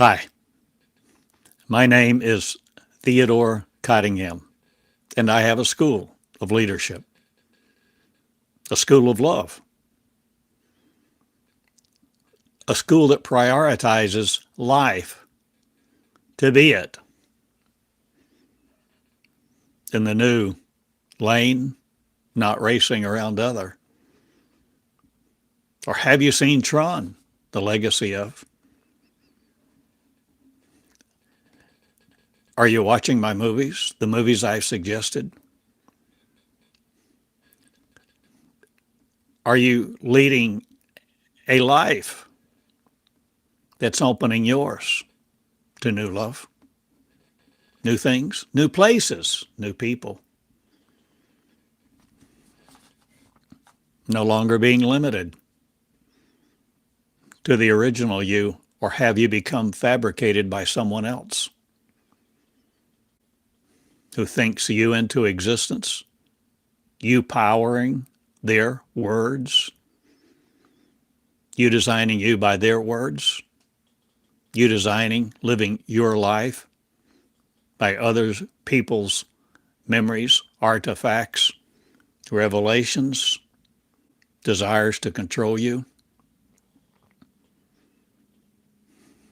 Hi, my name is Theodore Cottingham, and I have a school of leadership, a school of love, a school that prioritizes life to be it in the new lane, not racing around other. Or have you seen Tron, the legacy of? Are you watching my movies, the movies I've suggested? Are you leading a life that's opening yours to new love, new things, new places, new people? No longer being limited to the original you, or have you become fabricated by someone else who thinks you into existence, you powering their words, you designing you by their words, you designing, living your life by other people's memories, artifacts, revelations, desires to control you?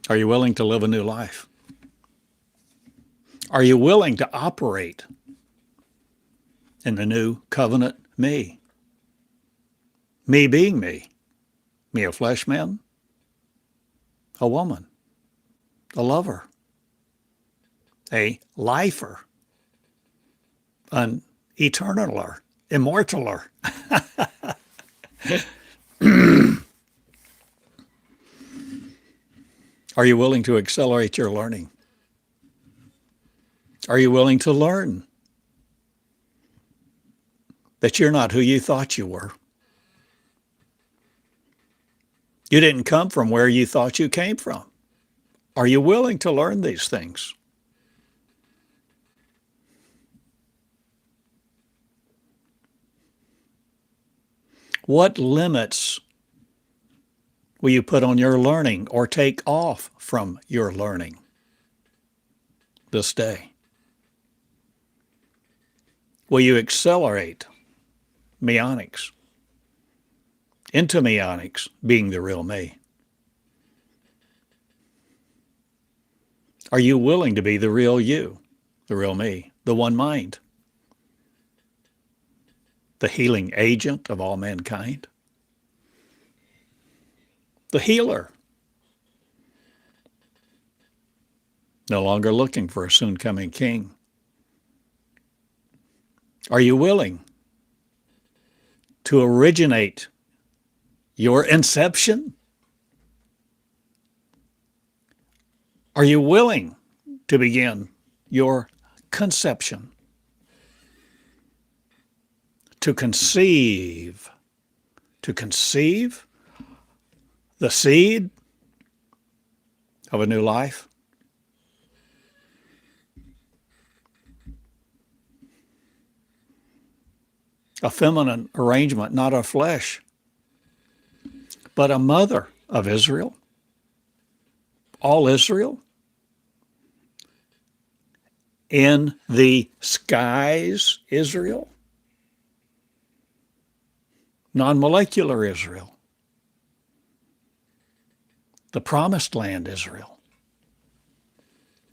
Are you willing to live a new life? Are you willing to operate in the new covenant me? Me being me. Me a flesh man, a woman, a lover, a lifer, an eternaler, immortaler. Are you willing to accelerate your learning? Are you willing to learn that you're not who you thought you were? You didn't come from where you thought you came from. Are you willing to learn these things? What limits will you put on your learning or take off from your learning this day? Will you accelerate Meonics into Meonics being the real me? Are you willing to be the real you, the real me, the one mind, the healing agent of all mankind, the healer, no longer looking for a soon-coming king? Are you willing to originate your inception? Are you willing to begin your conception? To conceive the seed of a new life? A feminine arrangement, not of flesh, but a mother of Israel, all Israel, in the skies Israel, non-molecular Israel, the promised land Israel,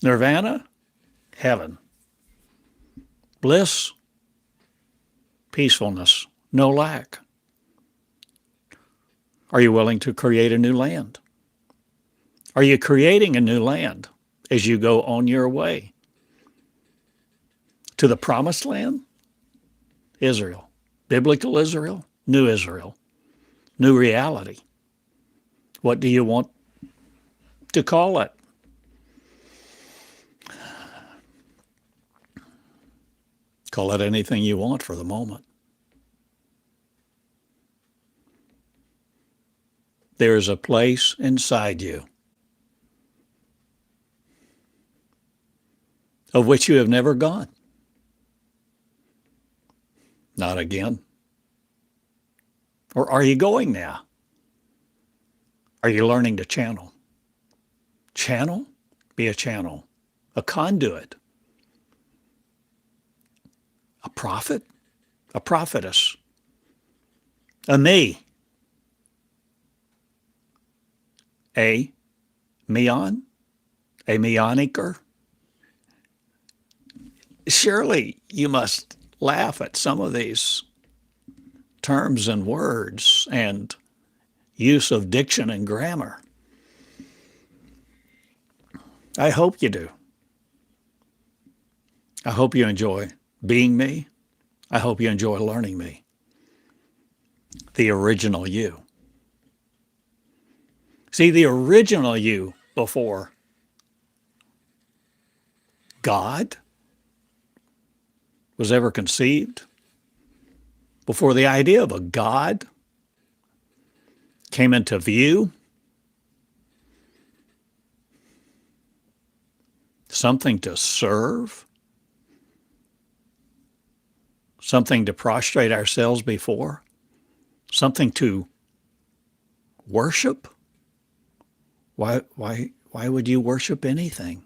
nirvana, heaven, bliss, peacefulness, no lack. Are you willing to create a new land? Are you creating a new land as you go on your way to the promised land? Israel, biblical Israel, new reality. What do you want to call it? Call it anything you want for the moment. There is a place inside you of which you have never gone. Not again. Or are you going now? Are you learning to channel? Channel? Be a channel. A conduit. A prophet? A prophetess. A me. A meon? A meonicer? Surely you must laugh at some of these terms and words and use of diction and grammar. I hope you do. I hope you enjoy being me. I hope you enjoy learning me. The original you. See, the original you before God was ever conceived, before the idea of a God came into view, something to serve, something to prostrate ourselves before, something to worship. Why would you worship anything?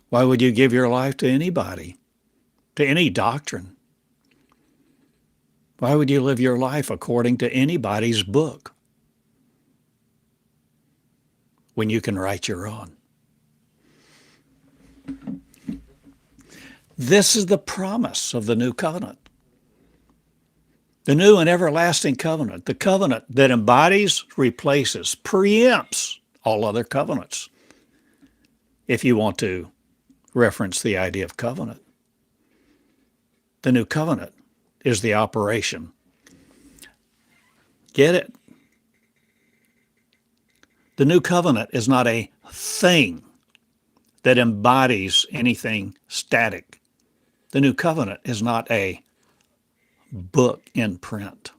Why would you give your life to anybody, to any doctrine? Why would you live your life according to anybody's book when you can write your own? This is the promise of the new covenant. The new and everlasting covenant, the covenant that embodies, replaces, preempts all other covenants. If you want to reference the idea of covenant, the new covenant is the operation. Get it? The new covenant is not a thing that embodies anything static. The new covenant is not a book in print.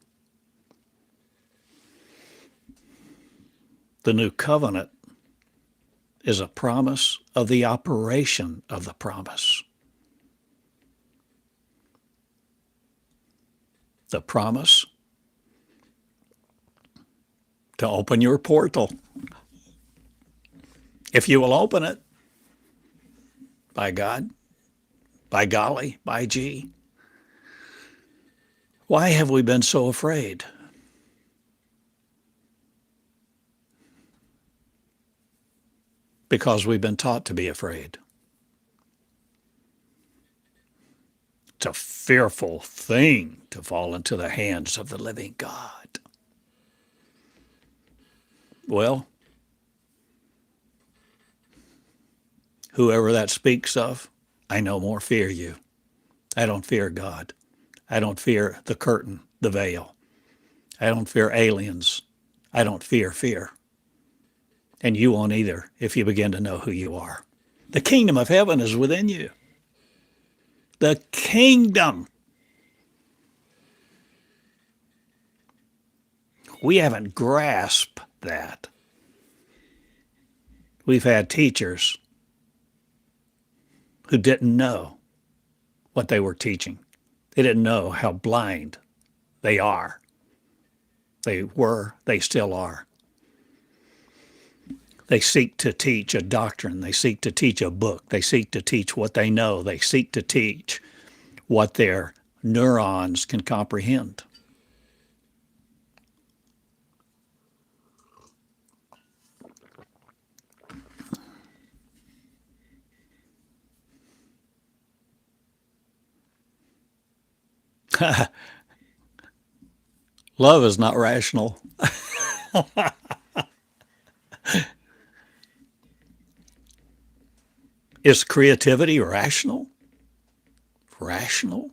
The new covenant is a promise of the operation of the promise. The promise to open your portal. If you will open it, by God, by golly, by gee. Why have we been so afraid? Because we've been taught to be afraid. It's a fearful thing to fall into the hands of the living God. Well, whoever that speaks of, I no more fear you. I don't fear God. I don't fear the curtain, the veil. I don't fear aliens. I don't fear fear. And you won't either if you begin to know who you are. The kingdom of heaven is within you. The kingdom. We haven't grasped that. We've had teachers who didn't know what they were teaching. They didn't know how blind they are. They were, they still are. They seek to teach a doctrine. They seek to teach a book. They seek to teach what they know. They seek to teach what their neurons can comprehend. Love is not rational. Is creativity rational? Rational?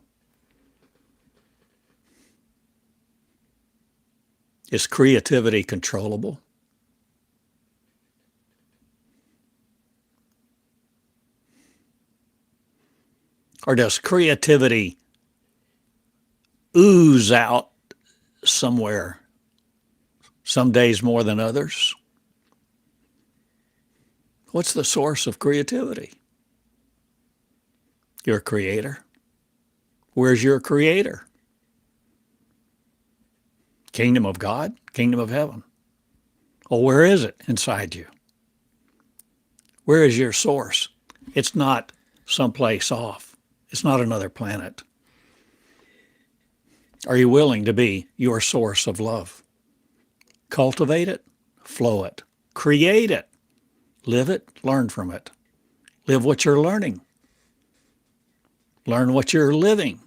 Is creativity controllable? Or does creativity ooze out somewhere, some days more than others? What's the source of creativity? Your creator. Where's your creator? Kingdom of God, kingdom of heaven. Well, where is it inside you? Where is your source? It's not someplace off. It's not another planet. Are you willing to be your source of love? Cultivate it, flow it, create it, live it, learn from it. Live what you're learning. Learn what you're living,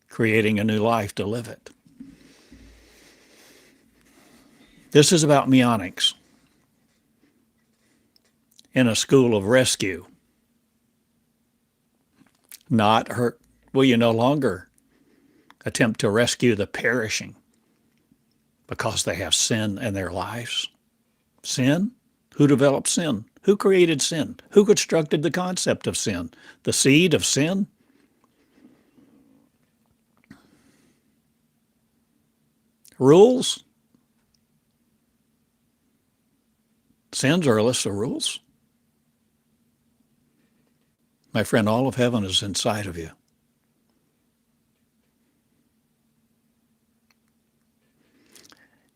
creating a new life to live it. This is about Meonics in a school of rescue. Not hurt. Will you no longer attempt to rescue the perishing because they have sin in their lives? Sin? Who developed sin? Who created sin? Who constructed the concept of sin? The seed of sin? Rules? Sins are a list of rules. My friend, all of heaven is inside of you.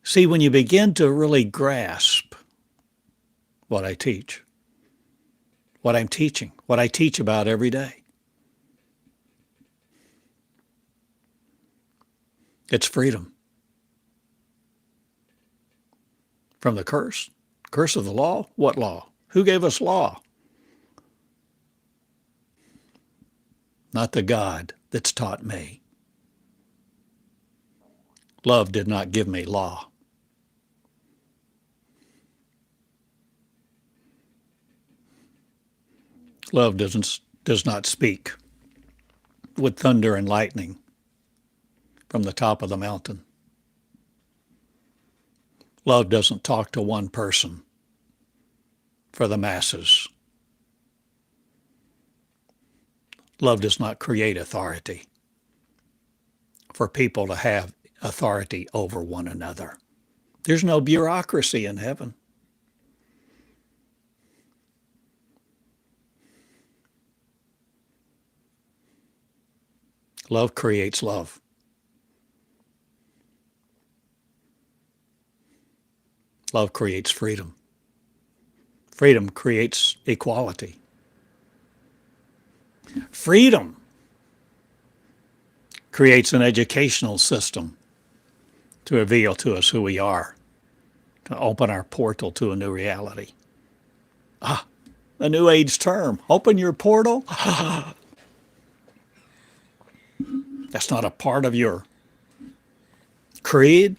See, when you begin to really grasp what I teach, what I'm teaching, what I teach about every day, it's freedom from the curse. Curse of the law? What law? Who gave us law? Not the God that's taught me. Love did not give me law. Love does not speak with thunder and lightning from the top of the mountain. Love doesn't talk to one person for the masses. Love does not create authority for people to have authority over one another. There's no bureaucracy in heaven. Love creates love. Love creates freedom. Freedom creates equality. Freedom creates an educational system to reveal to us who we are, to open our portal to a new reality. A new age term. Open your portal. That's not a part of your creed.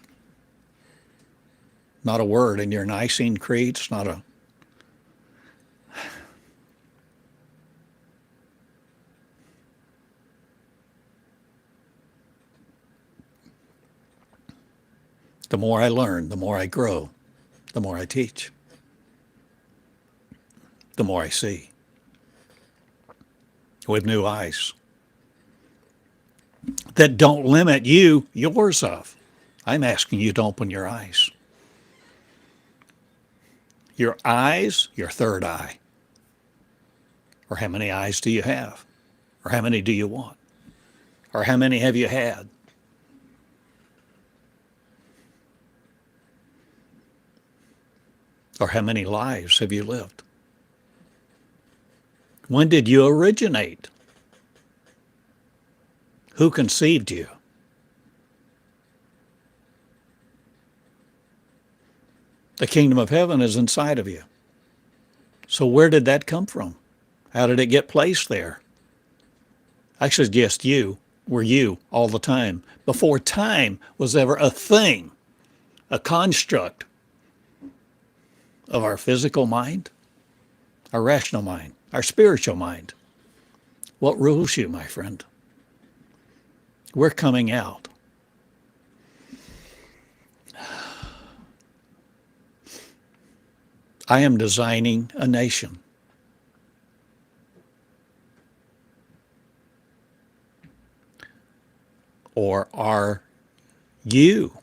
Not a word in your Nicene Creed. It's not a... The more I learn, the more I grow, the more I teach, the more I see with new eyes that don't limit you, yours of. I'm asking you to open your eyes. Your eyes, your third eye. Or how many eyes do you have? Or how many do you want? Or how many have you had? Or how many lives have you lived? When did you originate? Who conceived you? The kingdom of heaven is inside of you. So where did that come from? How did it get placed there? I suggest you were you all the time, before time was ever a thing, a construct of our physical mind, our rational mind, our spiritual mind. What rules you, my friend? We're coming out. I am designing a nation. Or are you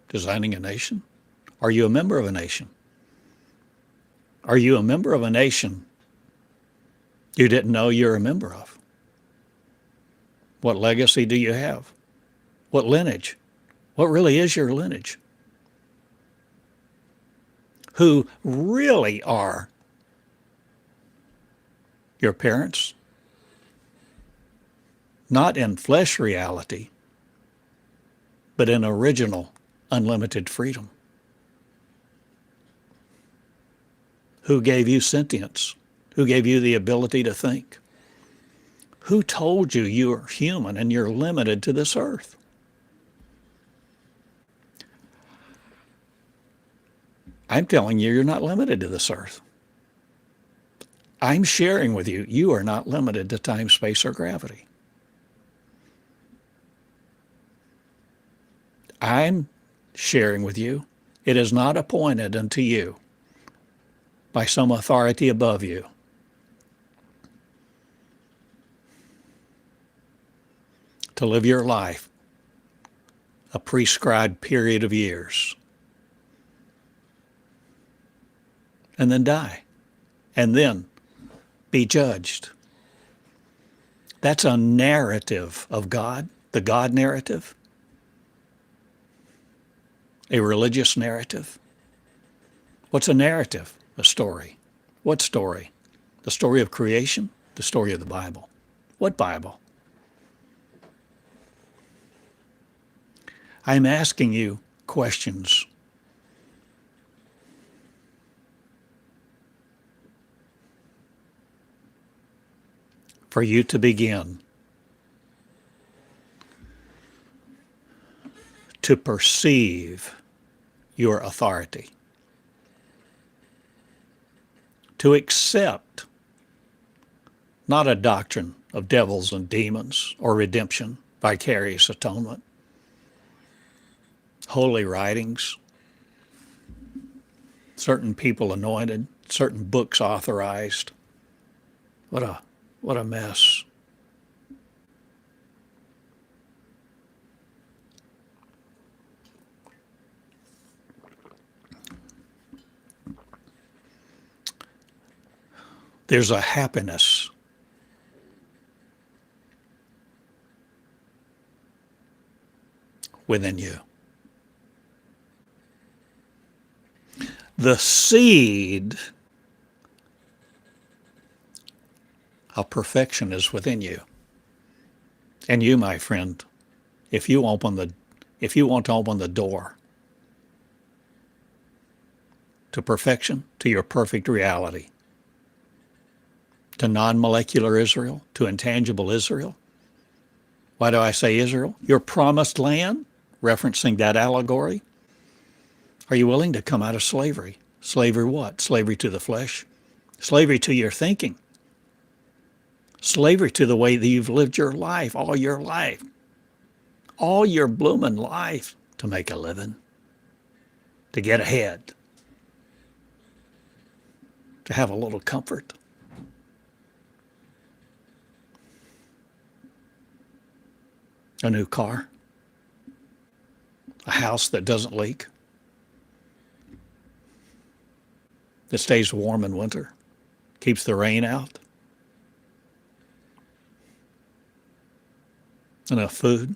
designing a nation? Are you a member of a nation? Are you a member of a nation you didn't know you're a member of? What legacy do you have? What lineage? What really is your lineage? Who really are your parents? Not in flesh reality, but in original, unlimited freedom. Who gave you sentience? Who gave you the ability to think? Who told you you're human and you're limited to this earth? I'm telling you, you're not limited to this earth. I'm sharing with you, you are not limited to time, space, or gravity. I'm sharing with you, it is not appointed unto you by some authority above you to live your life a prescribed period of years and then die and then be judged. That's a narrative of God, the God narrative, a religious narrative. What's a narrative? A story. What story? The story of creation? The story of the Bible. What Bible? I'm asking you questions. For you to begin to perceive your authority, to accept not a doctrine of devils and demons or redemption, vicarious atonement, holy writings, certain people anointed, certain books authorized. What a mess. There's a happiness within you. The seed of perfection is within you. And you, my friend, if you want to open the door to perfection, to your perfect reality, to non-molecular Israel, to intangible Israel. Why do I say Israel? Your promised land, referencing that allegory. Are you willing to come out of slavery? Slavery what? Slavery to the flesh? Slavery to your thinking? Slavery to the way that you've lived your life, all your blooming life, to make a living, to get ahead, to have a little comfort. A new car, a house that doesn't leak, that stays warm in winter, keeps the rain out, enough food.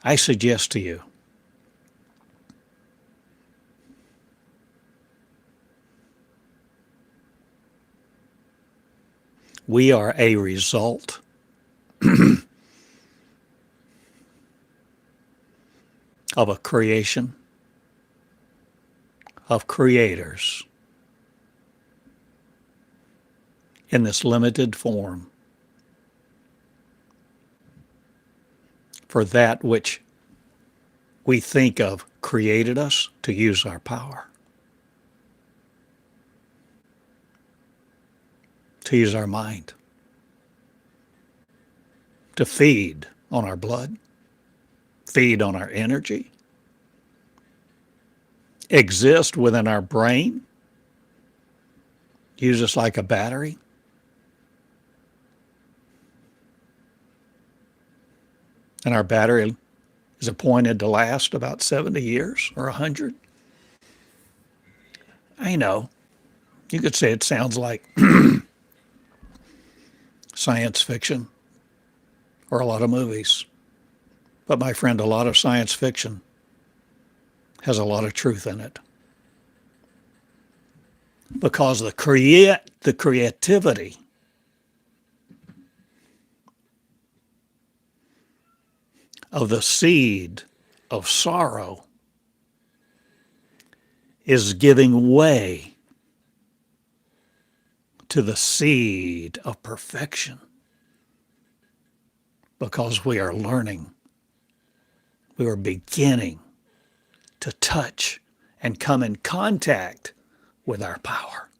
I suggest to you, we are a result of a creation of creators in this limited form for that which we think of created us to use our power, to use our mind, to feed on our blood, feed on our energy, exist within our brain, use us like a battery. And our battery is appointed to last about 70 years or 100. I know. You could say it sounds like some science fiction or a lot of movies. But my friend, a lot of science fiction has a lot of truth in it. Because the creativity of the seed of sorrow is giving way to the seed of perfection, because we are learning, we are beginning to touch and come in contact with our power,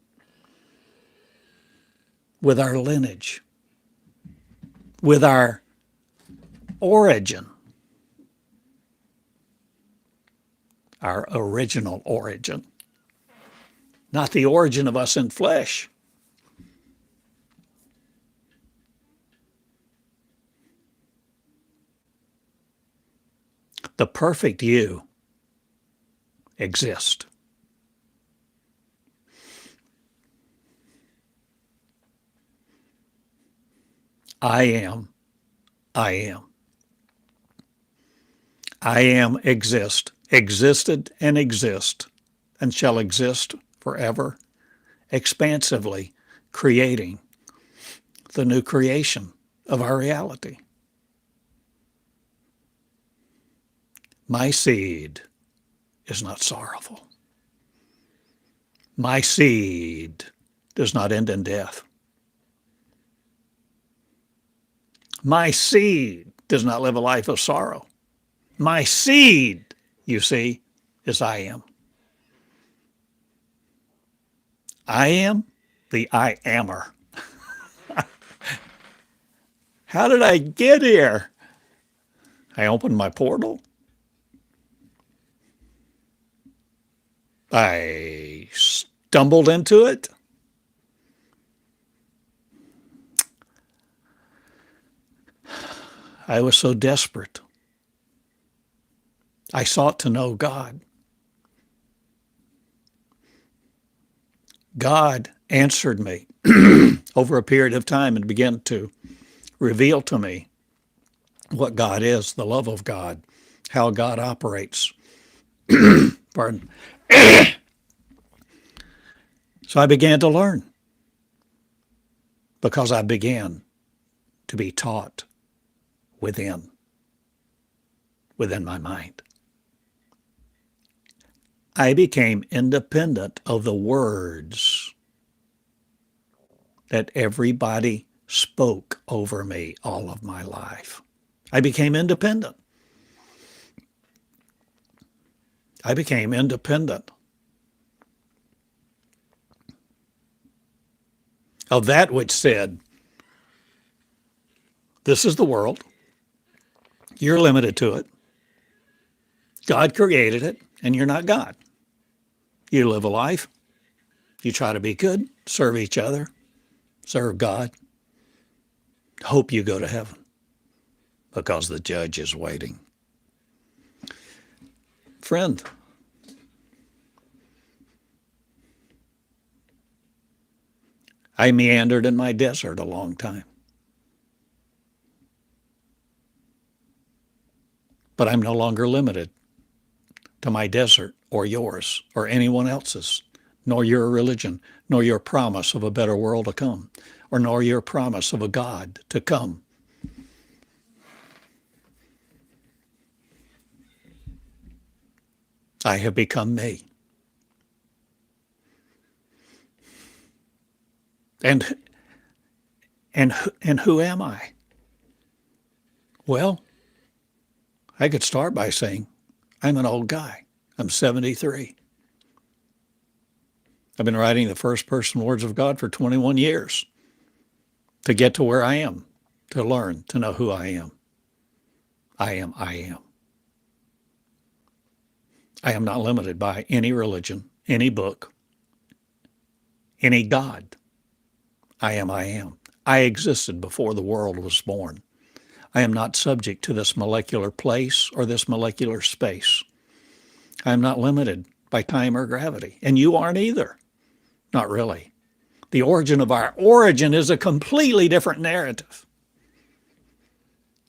with our lineage, with our origin, our original origin, not the origin of us in flesh. The perfect you exists. I am. I am. I am exist, existed and exist, and shall exist forever, expansively creating the new creation of our reality. My seed is not sorrowful. My seed does not end in death. My seed does not live a life of sorrow. My seed, you see, is I am. I am the I ammer. How did I get here? I opened my portal. I stumbled into it. I was so desperate. I sought to know God. God answered me over a period of time and began to reveal to me what God is, the love of God, how God operates. Pardon. So I began to learn because I began to be taught within my mind. I became independent of the words that everybody spoke over me all of my life. I became independent. I became independent of that which said, this is the world. You're limited to it. God created it, and you're not God. You live a life. You try to be good, serve each other, serve God. Hope you go to heaven because the judge is waiting. Friend, I meandered in my desert a long time. But I'm no longer limited to my desert or yours or anyone else's, nor your religion, nor your promise of a better world to come, or nor your promise of a God to come. I have become me. And who am I? Well, I could start by saying, I'm an old guy. I'm 73. I've been writing the first person words of God for 21 years to get to where I am, to learn, to know who I am. I am, I am. I am not limited by any religion, any book, any God. I am, I am. I existed before the world was born. I am not subject to this molecular place or this molecular space. I am not limited by time or gravity, and you aren't either. Not really. The origin of our origin is a completely different narrative.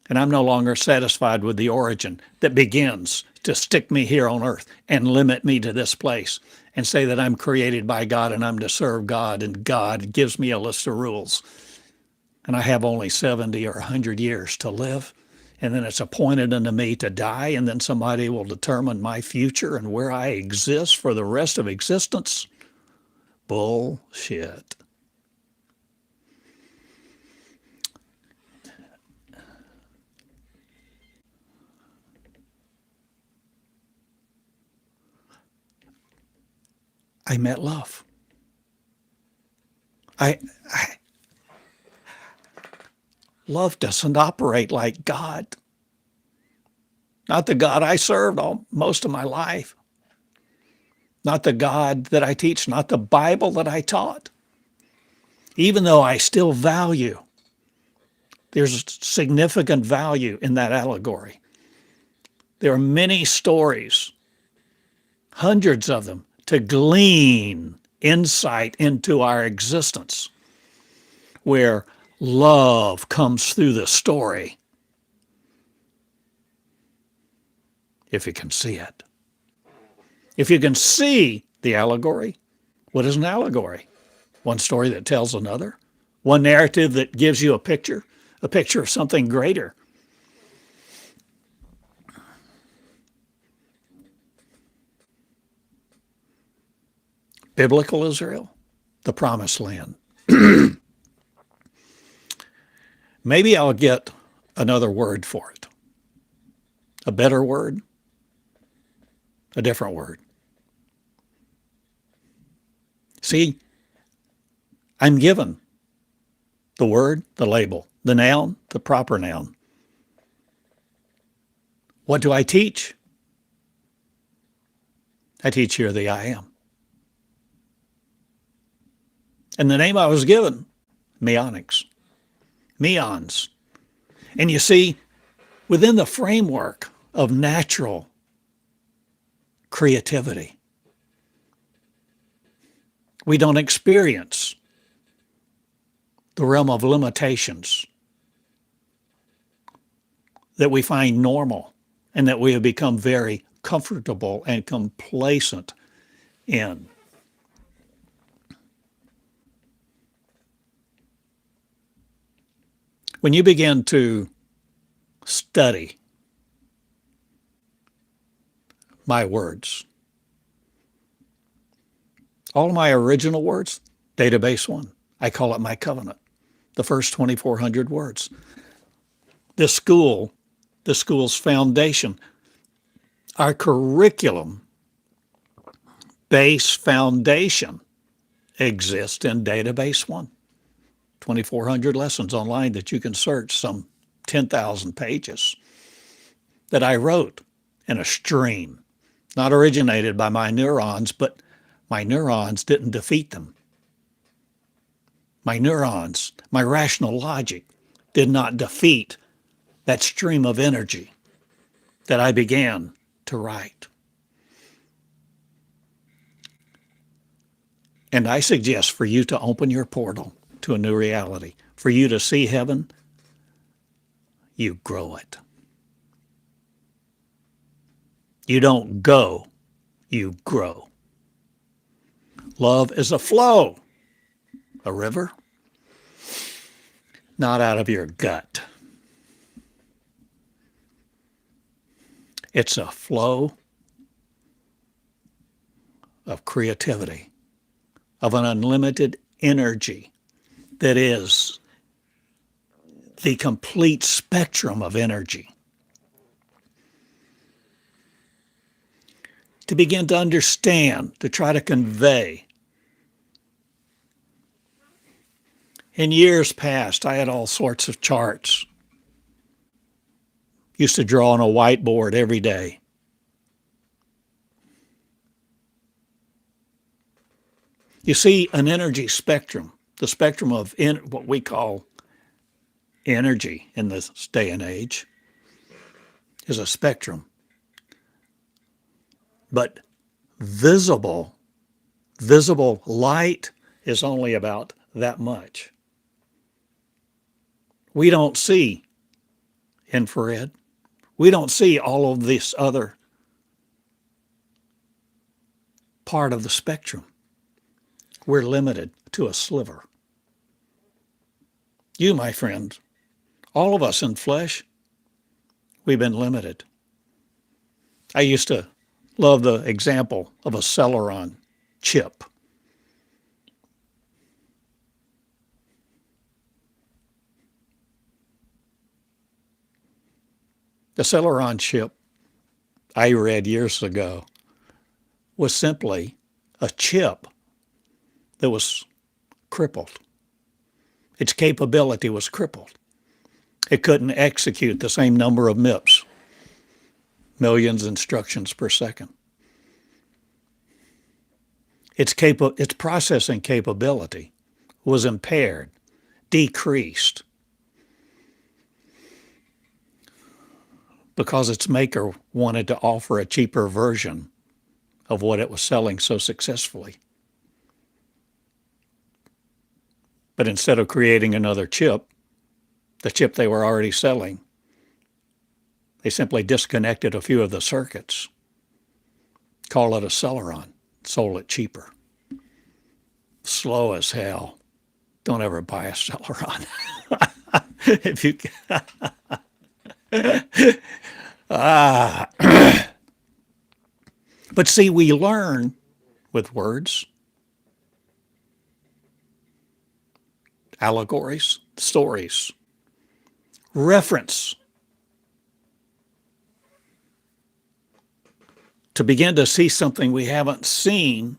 And I'm no longer satisfied with the origin that begins to stick me here on earth and limit me to this place and say that I'm created by God and I'm to serve God and God gives me a list of rules. And I have only 70 or 100 years to live. And then it's appointed unto me to die, and then somebody will determine my future and where I exist for the rest of existence. Bullshit. I met love. Love doesn't operate like God. Not the God I served most of my life. Not the God that I teach, not the Bible that I taught. Even though I still value, there's significant value in that allegory. There are many stories, hundreds of them, to glean insight into our existence, where love comes through the story, if you can see it. If you can see the allegory, what is an allegory? One story that tells another, one narrative that gives you a picture of something greater. Biblical Israel, the promised land. Maybe I'll get another word for it. A better word, a different word. See, I'm given the word, the label, the noun, the proper noun. What do I teach? I teach here the I am. And the name I was given, Meonics, meons. And you see, within the framework of natural creativity, we don't experience the realm of limitations that we find normal and that we have become very comfortable and complacent in. When you begin to study my words, all my original words, database 1, I call it my covenant, the first 2,400 words. The school's foundation, our curriculum base foundation exists in database 1. 2,400 lessons online that you can search, some 10,000 pages that I wrote in a stream, not originated by my neurons, but my neurons didn't defeat them. My neurons, my rational logic did not defeat that stream of energy that I began to write. And I suggest for you to open your portal to a new reality. For you to see heaven, you grow it. You don't go, you grow. Love is a flow, a river, not out of your gut. It's a flow of creativity, of an unlimited energy that is the complete spectrum of energy. To begin to understand, to try to convey. In years past, I had all sorts of charts. Used to draw on a whiteboard every day. You see, an energy spectrum, the spectrum of what we call energy in this day and age, is a spectrum. But visible light is only about that much. We don't see infrared. We don't see all of this other part of the spectrum. We're limited to a sliver. You, my friend, all of us in flesh, we've been limited. I used to love the example of a Celeron chip. The Celeron chip, I read years ago, was simply a chip that was crippled. Its capability was crippled. It couldn't execute the same number of MIPS, millions instructions per second. Its processing capability was impaired, decreased, because its maker wanted to offer a cheaper version of what it was selling so successfully. But instead of creating another chip, the chip they were already selling, they simply disconnected a few of the circuits, call it a Celeron, sold it cheaper. Slow as hell. Don't ever buy a Celeron. If you But see, we learn with words, allegories, stories, reference. To begin to see something we haven't seen,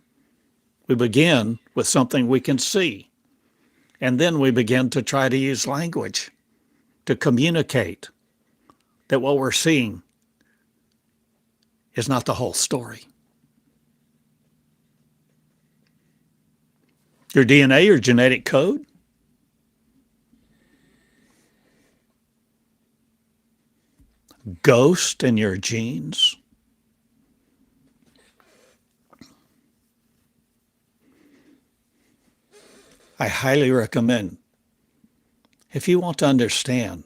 we begin with something we can see. And then we begin to try to use language to communicate that what we're seeing is not the whole story. Your DNA, your genetic code, ghost in your genes. I highly recommend, if you want to understand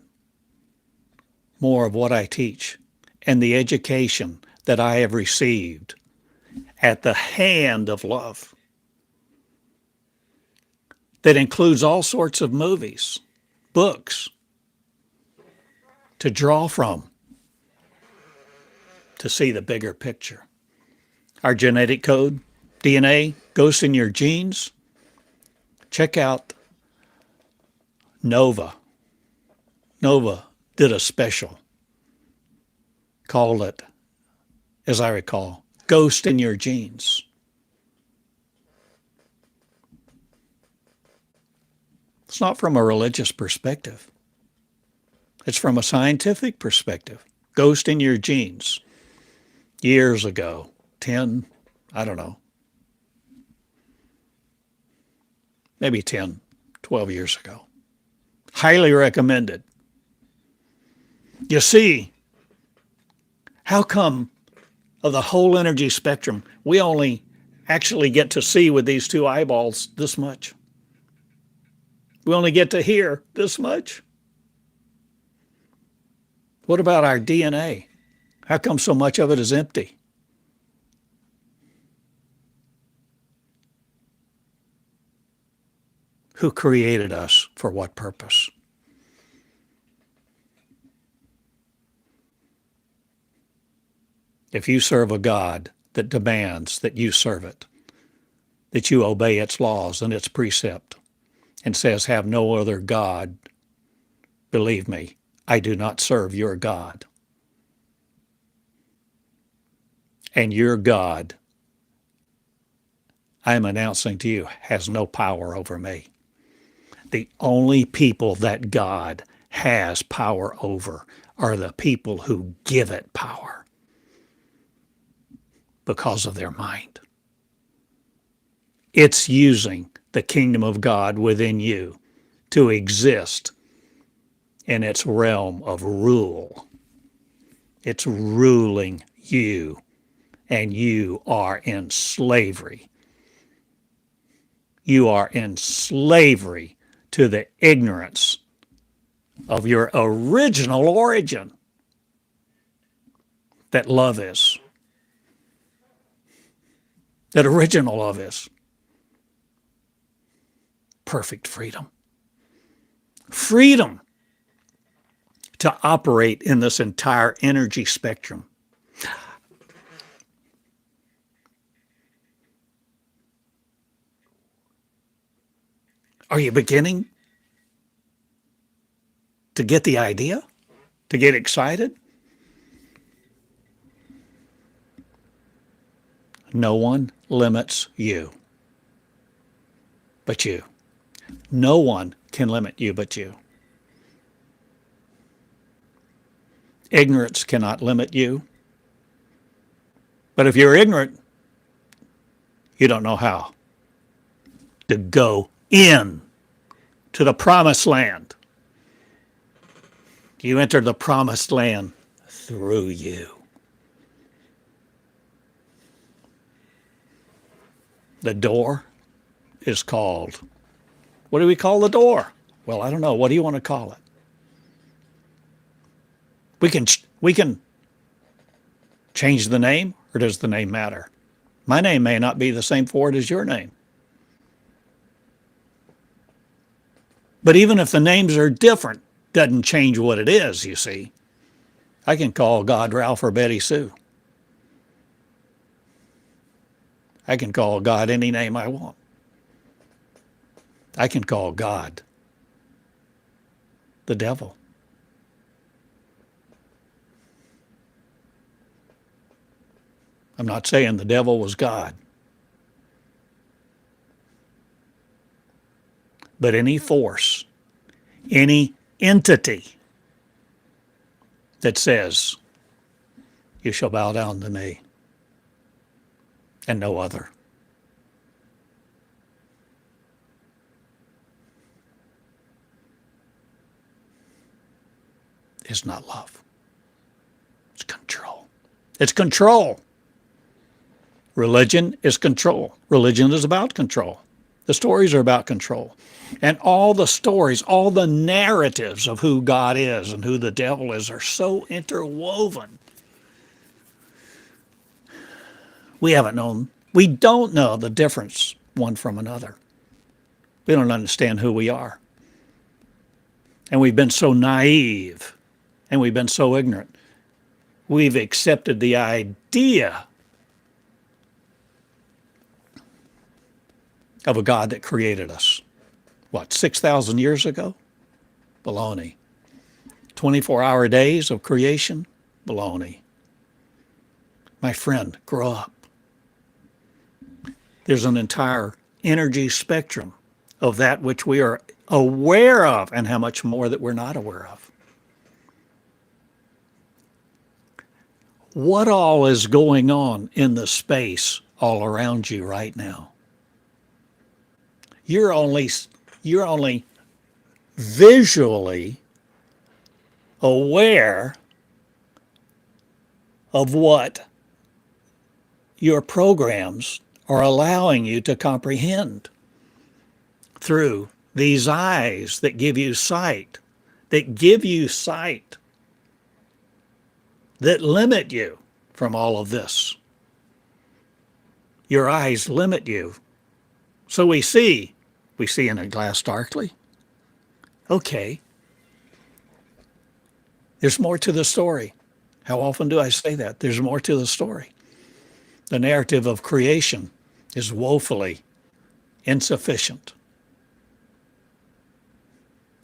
more of what I teach and the education that I have received at the hand of love, that includes all sorts of movies, books to draw from, to see the bigger picture. Our genetic code, DNA, ghosts in your genes. Check out Nova. Nova did a special, called it, as I recall, Ghost in Your Genes. It's not from a religious perspective. It's from a scientific perspective. Ghost in Your Genes. Years ago, 10, I don't know, maybe 10, 12 years ago. Highly recommended. You see, how come of the whole energy spectrum, we only actually get to see with these two eyeballs this much? We only get to hear this much? What about our DNA? How come so much of it is empty? Who created us for what purpose? If you serve a God that demands that you serve it, that you obey its laws and its precept, and says, have no other God, believe me, I do not serve your God. And your God, I am announcing to you, has no power over me. The only people that God has power over are the people who give it power because of their mind. It's using the kingdom of God within you to exist in its realm of rule. It's ruling you, and you are in slavery. You are in slavery to the ignorance of your original origin that love is. That original love is. Perfect freedom. Freedom to operate in this entire energy spectrum. Are you beginning to get the idea? To get excited? No one limits you but you. No one can limit you but you. Ignorance cannot limit you. But if you're ignorant, you don't know how to go in to the promised land. You enter the promised land through you. The door is called, what do we call the door? Well, I don't know. What do you want to call it? We can change the name, or does the name matter? My name may not be the same for it as your name. But even if the names are different, doesn't change what it is, you see. I can call God Ralph or Betty Sue. I can call God any name I want. I can call God the devil. I'm not saying the devil was God. But any force, any entity that says, you shall bow down to me and no other, is not love. It's control. It's control. Religion is control. Religion is about control. The stories are about control. And all the stories, all the narratives of who God is and who the devil is are so interwoven. We don't know the difference one from another. We don't understand who we are. And we've been so naive and we've been so ignorant. We've accepted the idea of a God that created us. What, 6,000 years ago? Baloney. 24-hour days of creation? Baloney. My friend, grow up. There's an entire energy spectrum of that which we are aware of and how much more that we're not aware of. What all is going on in the space all around you right now? You're only visually aware of what your programs are allowing you to comprehend through these eyes that give you sight, that limit you from all of this. Your eyes limit you. So we see in a glass darkly. Okay. There's more to the story. How often do I say that? There's more to the story. The narrative of creation is woefully insufficient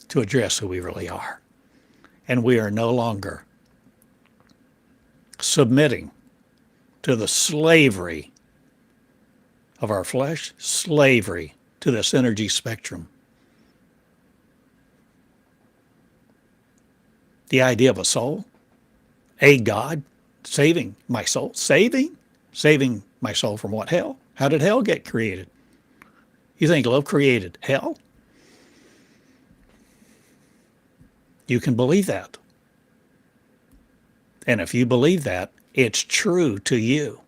to address who we really are. And we are no longer submitting to the slavery of our flesh, slavery to this energy spectrum. The idea of a soul, a God saving my soul, saving my soul from what? Hell? How did hell get created? You think love created hell? You can believe that. And if you believe that, it's true to you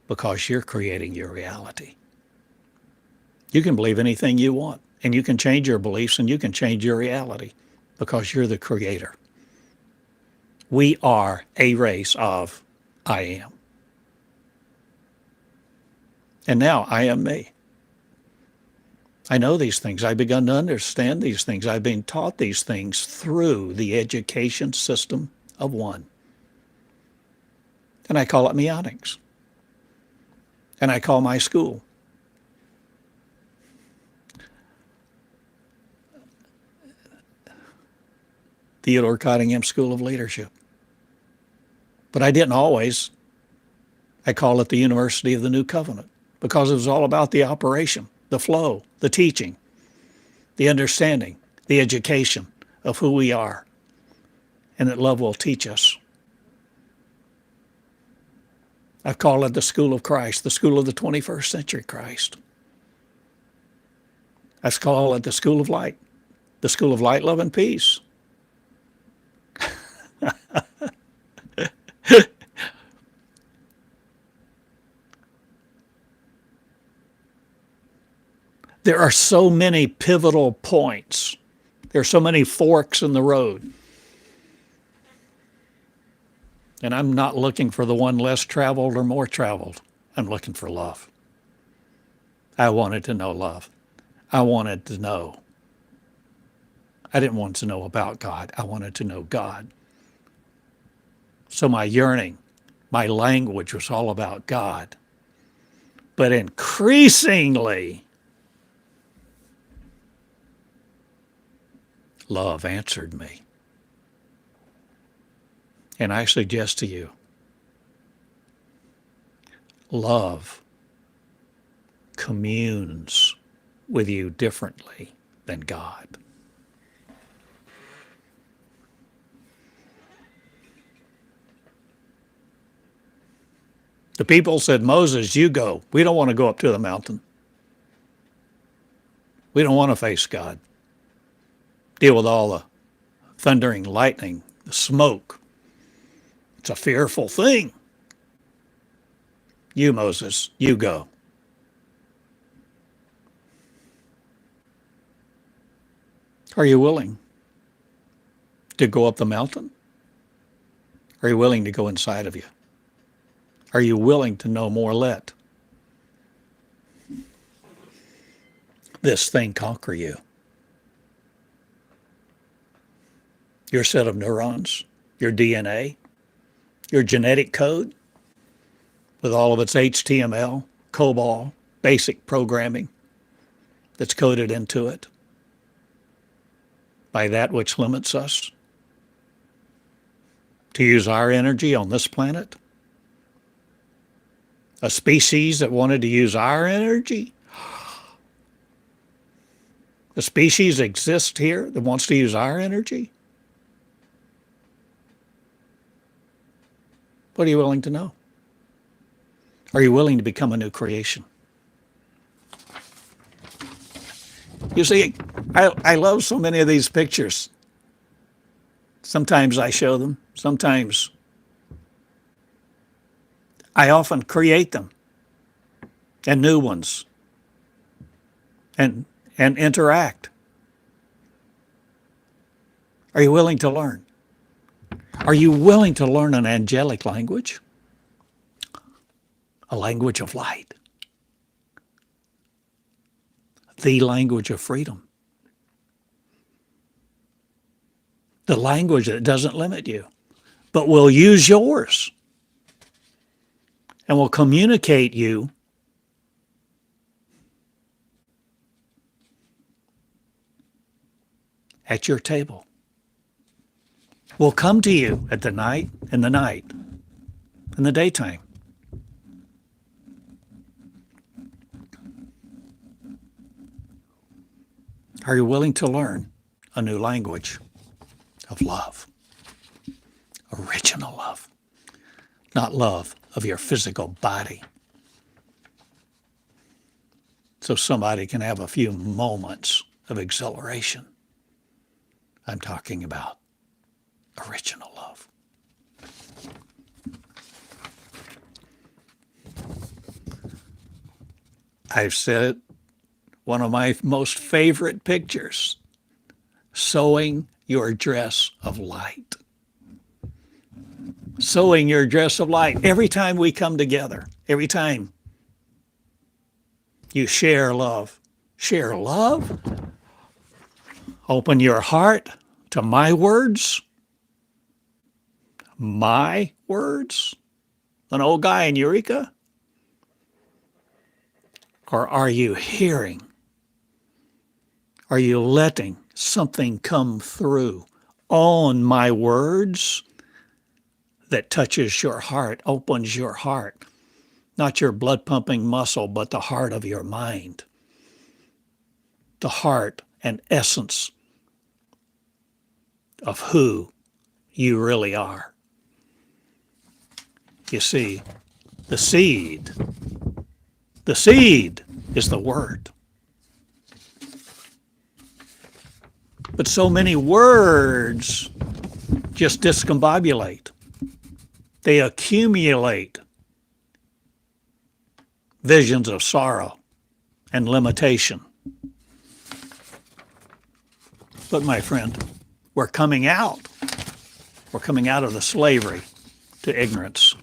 because you're creating your reality. You can believe anything you want, and you can change your beliefs, and you can change your reality because you're the creator. We are a race of I am. And now I am me. I know these things. I've begun to understand these things. I've been taught these things through the education system of one. And I call it Meonics. And I call my school Theodore Cottingham School of Leadership. But I didn't always. I call it the University of the New Covenant because it was all about the operation, the flow, the teaching, the understanding, the education of who we are, and that love will teach us. I've called it the School of Christ, the school of the 21st century Christ. I've called it the School of Light, the School of Light, Love, and Peace. There are so many pivotal points. There are so many forks in the road. And I'm not looking for the one less traveled or more traveled. I'm looking for love. I wanted to know love. I wanted to know. I didn't want to know about God. I wanted to know God. So my yearning, my language was all about God. But increasingly, love answered me. And I suggest to you, love communes with you differently than God. The people said, Moses, you go. We don't want to go up to the mountain. We don't want to face God. Deal with all the thundering lightning, the smoke. It's a fearful thing. You, Moses, you go. Are you willing to go up the mountain? Are you willing to go inside of you? Are you willing to know more? Let this thing conquer you. Your set of neurons, your DNA, your genetic code, with all of its HTML, COBOL, basic programming that's coded into it by that which limits us to use our energy on this planet. A species that wanted to use our energy. A species exists here that wants to use our energy. What are you willing to know? Are you willing to become a new creation? You see, I love so many of these pictures. Sometimes I show them. Sometimes I often create them and new ones and interact. Are you willing to learn? Are you willing to learn an angelic language? A language of light. The language of freedom. The language that doesn't limit you, but will use yours and will communicate you at your table. Will come to you at the night, in the daytime. Are you willing to learn a new language of love? Original love. Not love of your physical body. So somebody can have a few moments of exhilaration. I'm talking about original love. I've said it one of my most favorite pictures, sewing your dress of light. Sewing your dress of light. Every time we come together, every time you share love, open your heart to my words, an old guy in Eureka? Or are you hearing? Are you letting something come through on my words that touches your heart, opens your heart? Not your blood pumping muscle, but the heart of your mind. The heart and essence of who you really are. You see, the seed is the word. But so many words just discombobulate. They accumulate visions of sorrow and limitation. But my friend, we're coming out. We're coming out of the slavery to ignorance.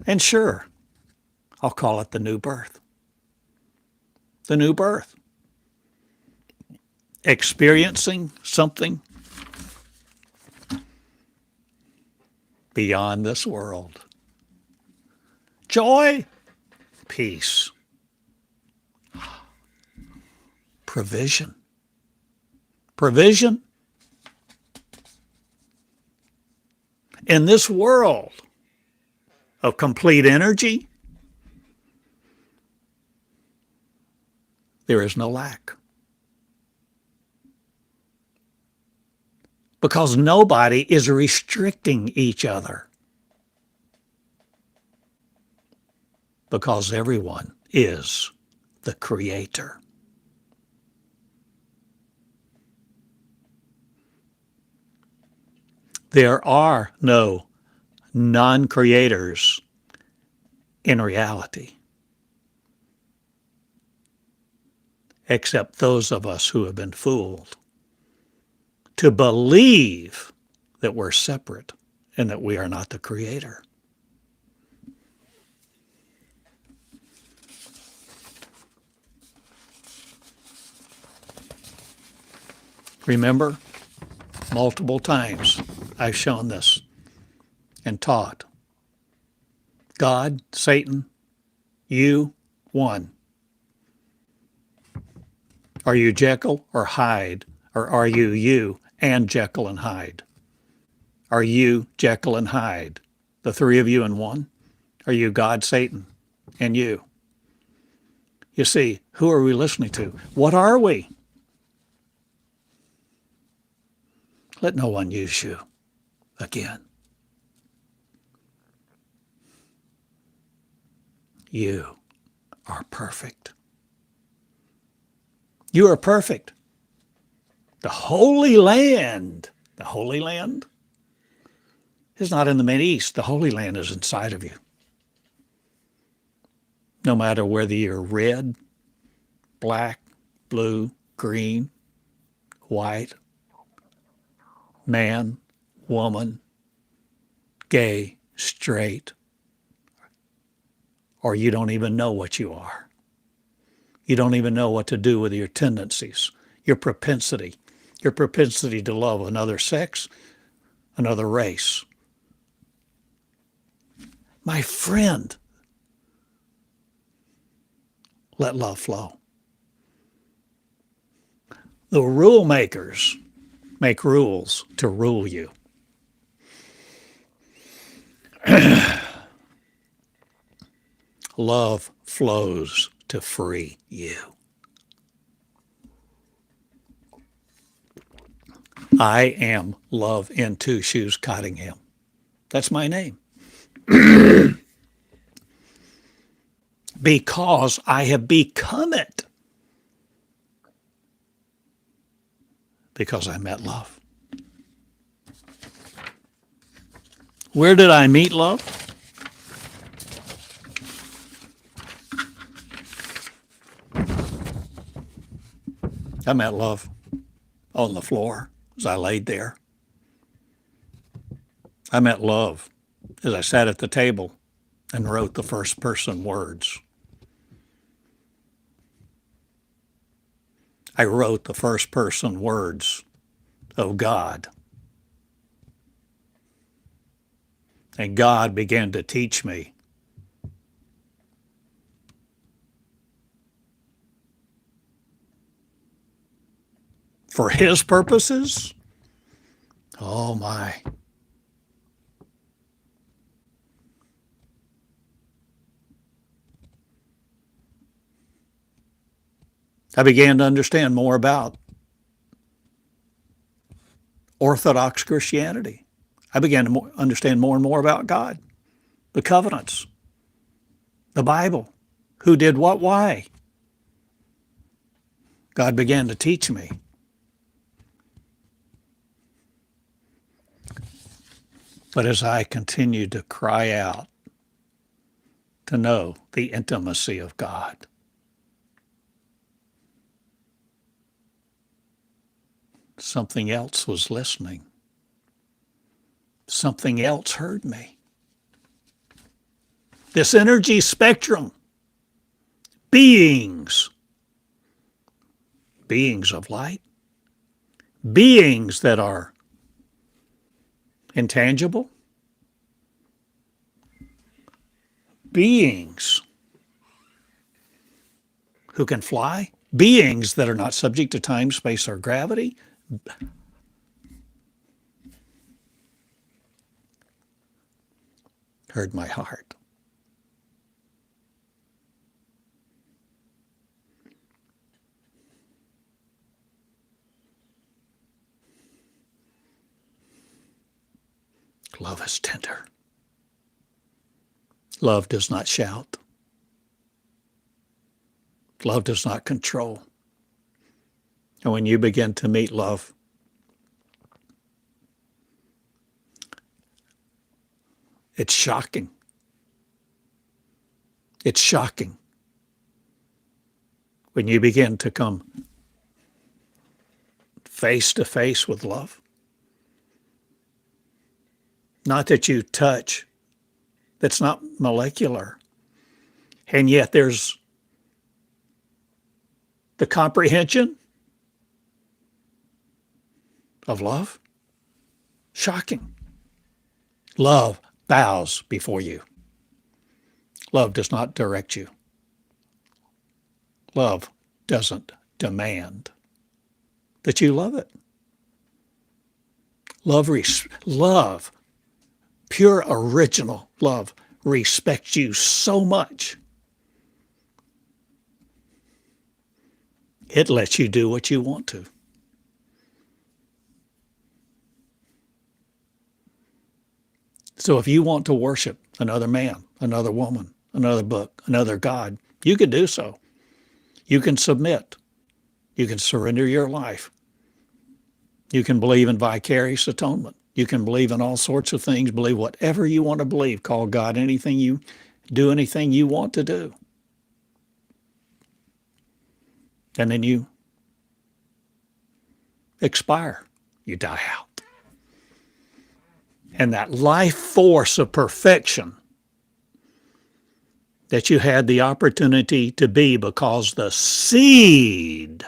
And sure, I'll call it the new birth. The new birth. Experiencing something beyond this world. Joy, peace, provision. Provision. In this world of complete energy, there is no lack. Because nobody is restricting each other. Because everyone is the creator. There are no non-creators in reality, except those of us who have been fooled to believe that we're separate and that we are not the creator. Remember, multiple times I've shown this and taught. God, Satan, you, one. Are you Jekyll or Hyde? Or are you and Jekyll and Hyde? Are you Jekyll and Hyde, the three of you in one? Are you God, Satan, and you? You see, who are we listening to? What are we? Let no one use you again. You are perfect. You are perfect. The Holy Land is not in the Mideast. The Holy Land is inside of you. No matter whether you're red, black, blue, green, white, man, woman, gay, straight, or you don't even know what you are. You don't even know what to do with your tendencies, your propensity to love another sex, another race. My friend, let love flow. The rule makers make rules to rule you. Love flows to free you. I am Love in Two Shoes Cottingham. That's my name. Because I have become it. Because I met love. Where did I meet love? I met love on the floor as I laid there. I met love as I sat at the table and wrote the first person words. I wrote the first person words of God. And God began to teach me for his purposes. Oh my. I began to understand more about Orthodox Christianity. I began to understand more and more about God, the covenants, the Bible, who did what, why. God began to teach me. But as I continued to cry out to know the intimacy of God, something else was listening. Something else heard me. This energy spectrum, beings of light, beings that are intangible, beings who can fly, beings that are not subject to time, space, or gravity. Heard my heart. Love is tender. Love does not shout. Love does not control. And when you begin to meet love, it's shocking. It's shocking when you begin to come face to face with love. Not that you touch, that's not molecular. And yet there's the comprehension of love. Shocking. Love bows before you. Love does not direct you. Love doesn't demand that you love it. Love, pure original love, respects you so much. It lets you do what you want to. So if you want to worship another man, another woman, another book, another God, you can do so. You can submit. You can surrender your life. You can believe in vicarious atonement. You can believe in all sorts of things, believe whatever you want to believe, call God anything you do, anything you want to do. And then you expire. You die out. And that life force of perfection that you had the opportunity to be because the seed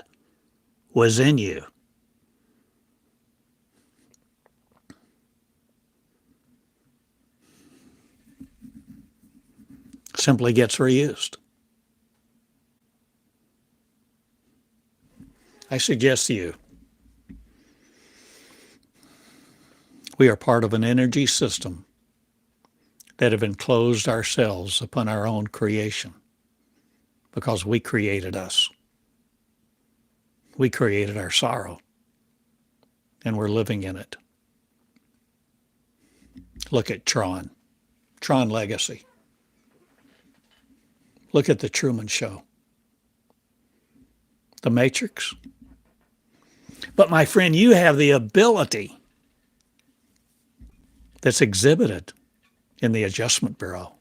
was in you simply gets reused. I suggest to you, we are part of an energy system that have enclosed ourselves upon our own creation because we created us. We created our sorrow, and we're living in it. Look at Tron Legacy. Look at The Truman Show. The Matrix. But my friend, you have the ability that's exhibited in the Adjustment Bureau.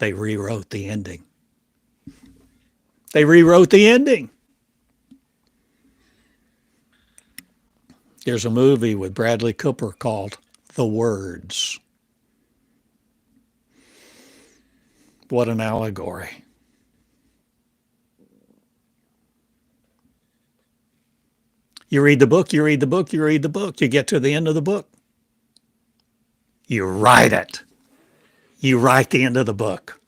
They rewrote the ending. They rewrote the ending. There's a movie with Bradley Cooper called The Words. What an allegory. You read the book, you read the book, you read the book. You get to the end of the book. You write it. You write the end of the book.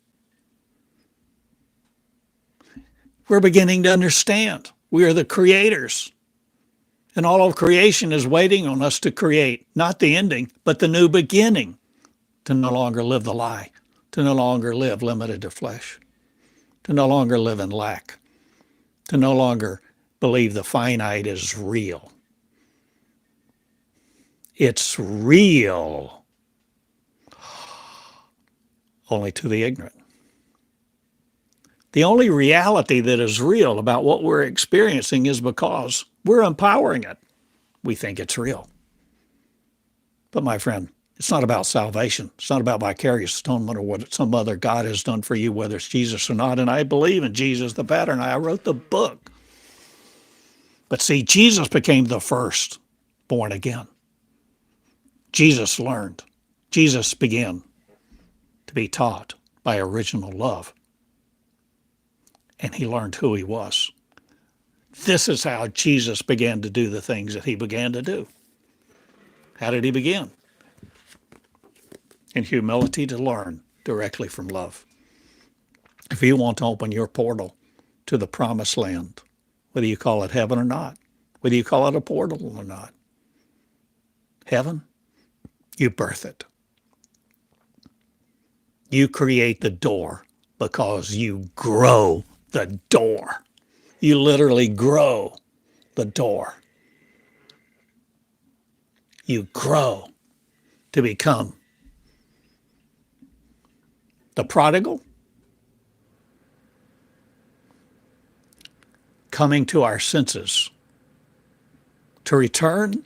We're beginning to understand. We are the creators. And all of creation is waiting on us to create, not the ending, but the new beginning, to no longer live the lie, to no longer live limited to flesh, to no longer live in lack, to no longer believe the finite is real. It's real only to the ignorant. The only reality that is real about what we're experiencing is because we're empowering it. We think it's real. But my friend, it's not about salvation. It's not about vicarious atonement or what some other God has done for you, whether it's Jesus or not. And I believe in Jesus, the pattern. I wrote the book. But see, Jesus became the first born again. Jesus learned. Jesus began to be taught by original love. And he learned who he was. This is how Jesus began to do the things that he began to do. How did he begin? In humility to learn directly from love. If you want to open your portal to the promised land, whether you call it heaven or not, whether you call it a portal or not, heaven, you birth it. You create the door because you grow the door. You literally grow the door. You grow to become the prodigal, coming to our senses, to return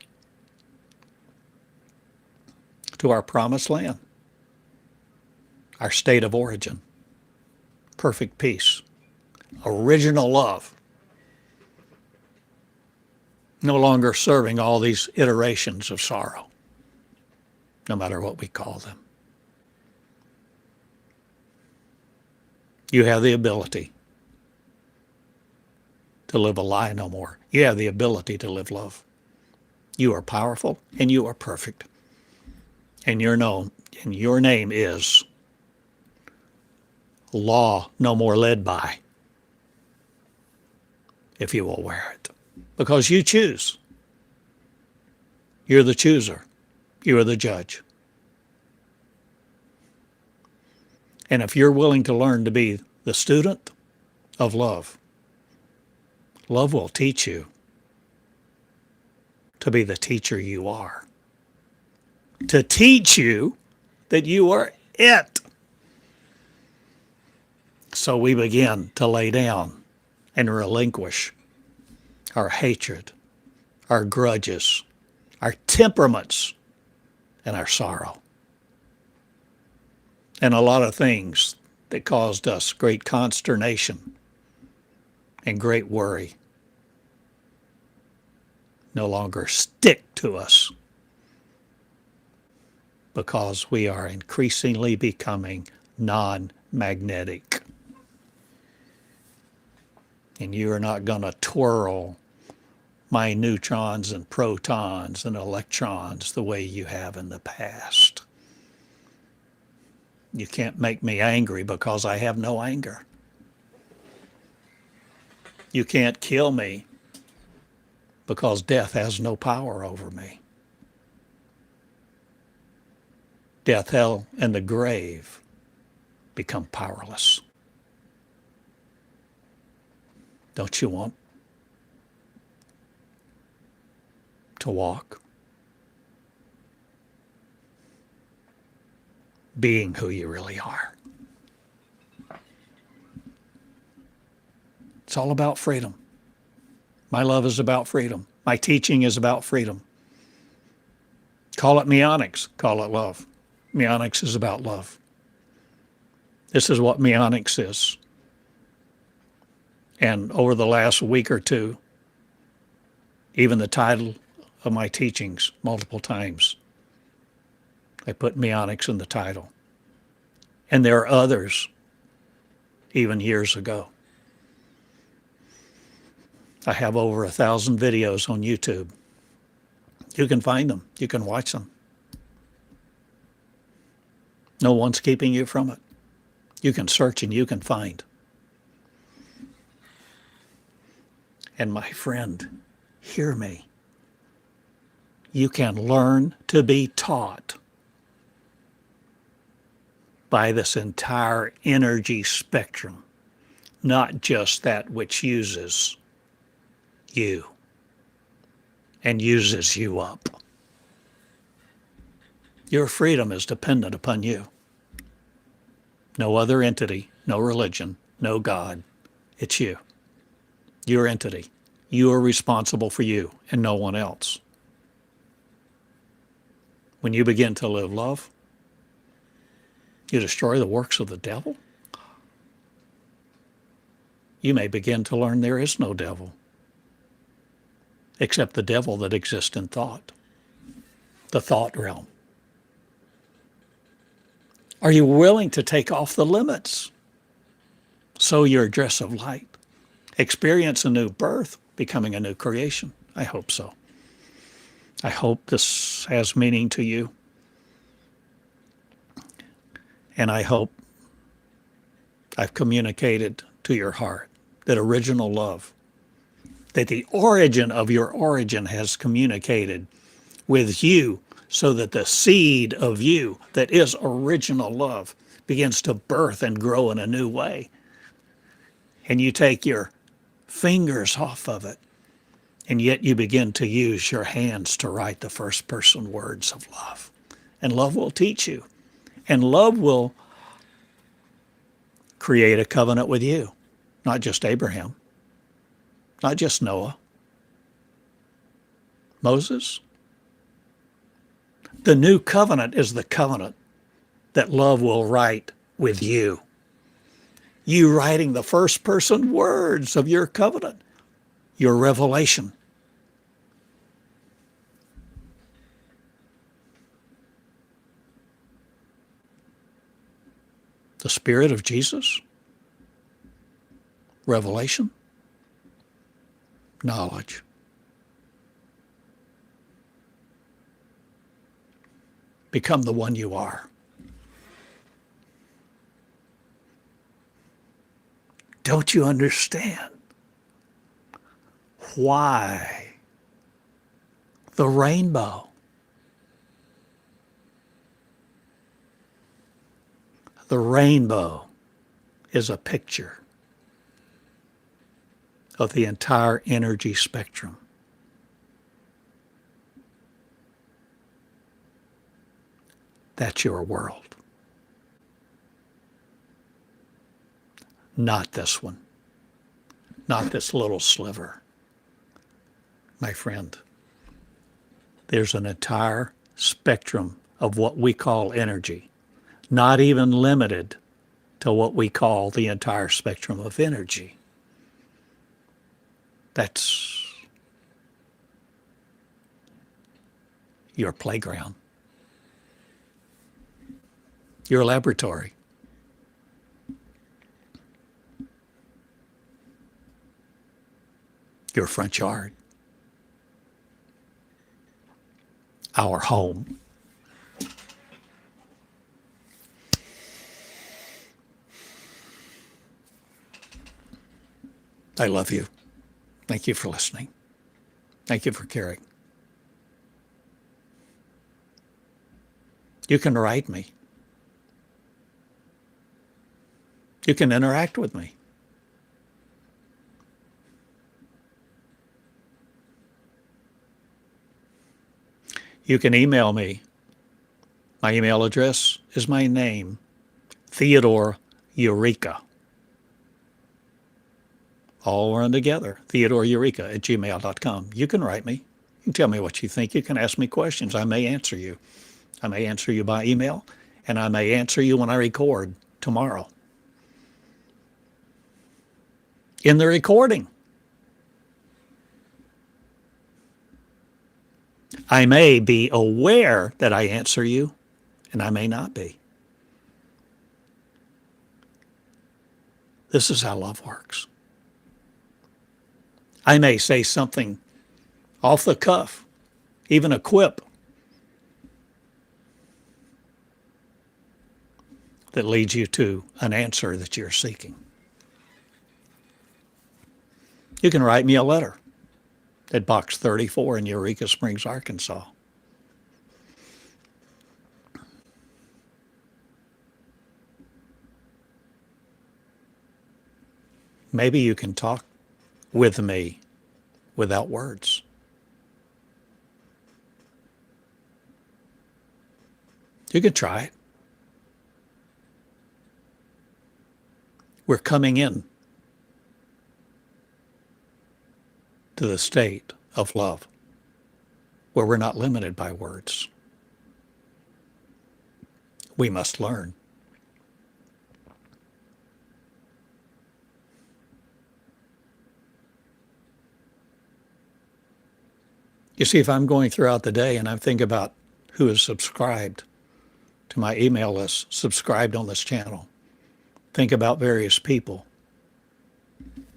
to our promised land, our state of origin, perfect peace, original love, no longer serving all these iterations of sorrow, no matter what we call them. You have the ability to live a lie no more. You have the ability to live love. You are powerful and you are perfect. And your name is law no more led by, if you will wear it. Because you choose. You're the chooser. You are the judge. And if you're willing to learn to be the student of love, love will teach you to be the teacher you are. To teach you that you are it. So we begin to lay down and relinquish our hatred, our grudges, our temperaments, and our sorrow. And a lot of things that caused us great consternation and great worry no longer stick to us because we are increasingly becoming non-magnetic. And you are not going to twirl my neutrons and protons and electrons the way you have in the past. You can't make me angry because I have no anger. You can't kill me because death has no power over me. Death, hell, and the grave become powerless. Don't you want to walk being who you really are? It's all about freedom. My love is about freedom. My teaching is about freedom. Call it Meonics, call it love. Meonics is about love. This is what Meonics is. And over the last week or two, even the title of my teachings multiple times, I put Meonics in the title. And there are others, even years ago. I have over 1,000 videos on YouTube. You can find them. You can watch them. No one's keeping you from it. You can search and you can find. And my friend, hear me. You can learn to be taught by this entire energy spectrum, not just that which uses you and uses you up. Your freedom is dependent upon you. No other entity, no religion, no God. It's you. Your entity. You are responsible for you and no one else. When you begin to live love, you destroy the works of the devil. You may begin to learn there is no devil, except the devil that exists in thought, the thought realm. Are you willing to take off the limits? Sow your dress of light. Experience a new birth, becoming a new creation. I hope so. I hope this has meaning to you. And I hope I've communicated to your heart that original love, that the origin of your origin has communicated with you so that the seed of you that is original love begins to birth and grow in a new way. And you take your fingers off of it, and yet you begin to use your hands to write the first person words of love. And love will teach you. And love will create a covenant with you, not just Abraham, not just Noah, Moses. The new covenant is the covenant that love will write with you. You writing the first person words of your covenant, your revelation. The Spirit of Jesus, revelation, knowledge. Become the one you are. Don't you understand why the rainbow? The rainbow is a picture of the entire energy spectrum. That's your world. Not this one. Not this little sliver. My friend, there's an entire spectrum of what we call energy, not even limited to what we call the entire spectrum of energy. That's your playground, your laboratory. Your front yard, our home. I love you. Thank you for listening. Thank you for caring. You can write me. You can interact with me. You can email me. My email address is my name, Theodore Eureka. All run together, TheodoreEureka@gmail.com. You can write me. You can tell me what you think. You can ask me questions. I may answer you. I may answer you by email, and I may answer you when I record tomorrow. in the recording. I may be aware that I answer you, and I may not be. This is how love works. I may say something off the cuff, even a quip, that leads you to an answer that you're seeking. You can write me a letter at Box 34 in Eureka Springs, Arkansas. Maybe you can talk with me without words. You can try it. We're coming in to the state of love where we're not limited by words. We must learn. You see, if I'm going throughout the day and I'm thinking about who is subscribed to my email list, subscribed on this channel, think about various people,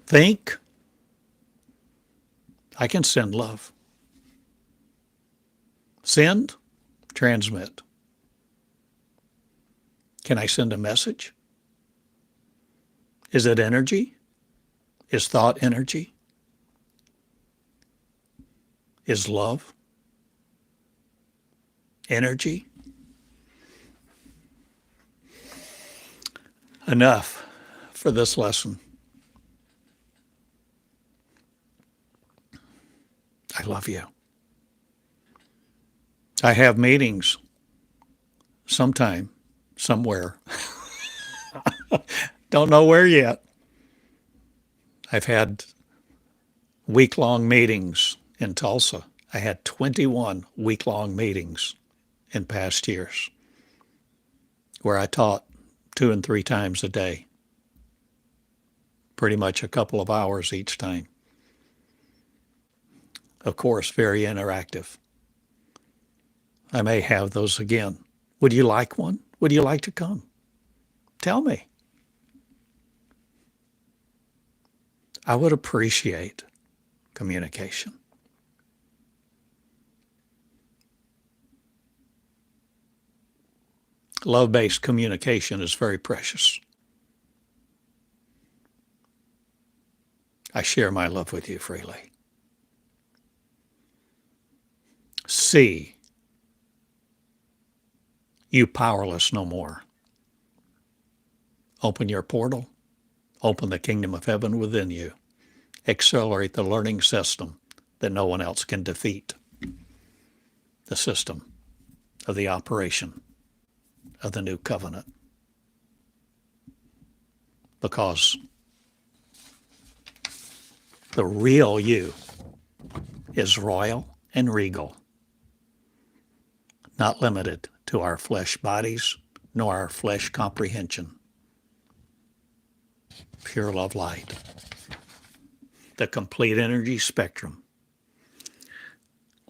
think, I can send love. Send, transmit. Can I send a message? Is it energy? Is thought energy? Is love energy? Enough for this lesson. I love you. I have meetings sometime, somewhere. Don't know where yet. I've had week-long meetings in Tulsa. I had 21 week-long meetings in past years where I taught 2 and 3 times a day, pretty much a couple of hours each time. Of course, very interactive. I may have those again. Would you like one? Would you like to come? Tell me. I would appreciate communication. Love-based communication is very precious. I share my love with you freely. See, you powerless no more. Open your portal. Open the kingdom of heaven within you. Accelerate the learning system that no one else can defeat. The system of the operation of the new covenant. Because the real you is royal and regal, not limited to our flesh bodies nor our flesh comprehension. Pure love light. The complete energy spectrum.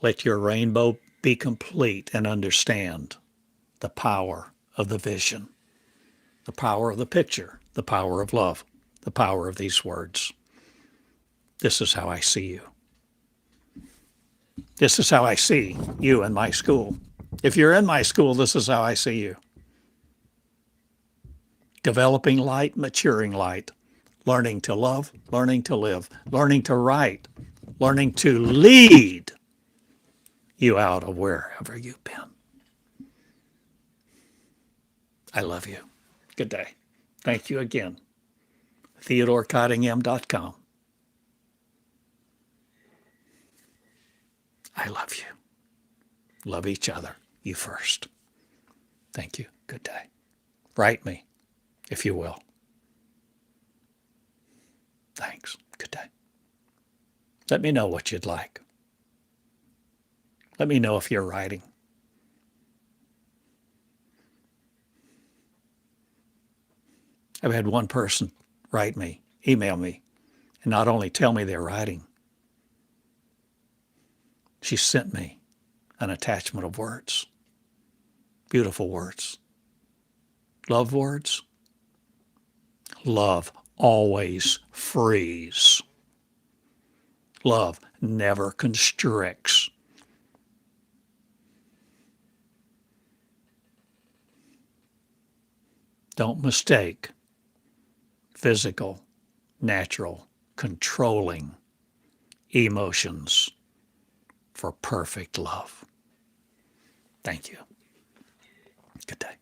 Let your rainbow be complete and understand the power of the vision, the power of the picture, the power of love, the power of these words. This is how I see you. This is how I see you in my school. If you're in my school, this is how I see you. Developing light, maturing light, learning to love, learning to live, learning to write, learning to lead you out of wherever you've been. I love you. Good day. Thank you again. TheodoreCottingham.com. I love you. Love each other. You first. Thank you. Good day. Write me, if you will. Thanks. Good day. Let me know what you'd like. Let me know if you're writing. I've had one person write me, email me, And not only tell me they're writing, she sent me an attachment of words, beautiful words, love words. Love always frees. Love never constricts. Don't mistake physical, natural, controlling emotions for perfect love. Thank you. Good day.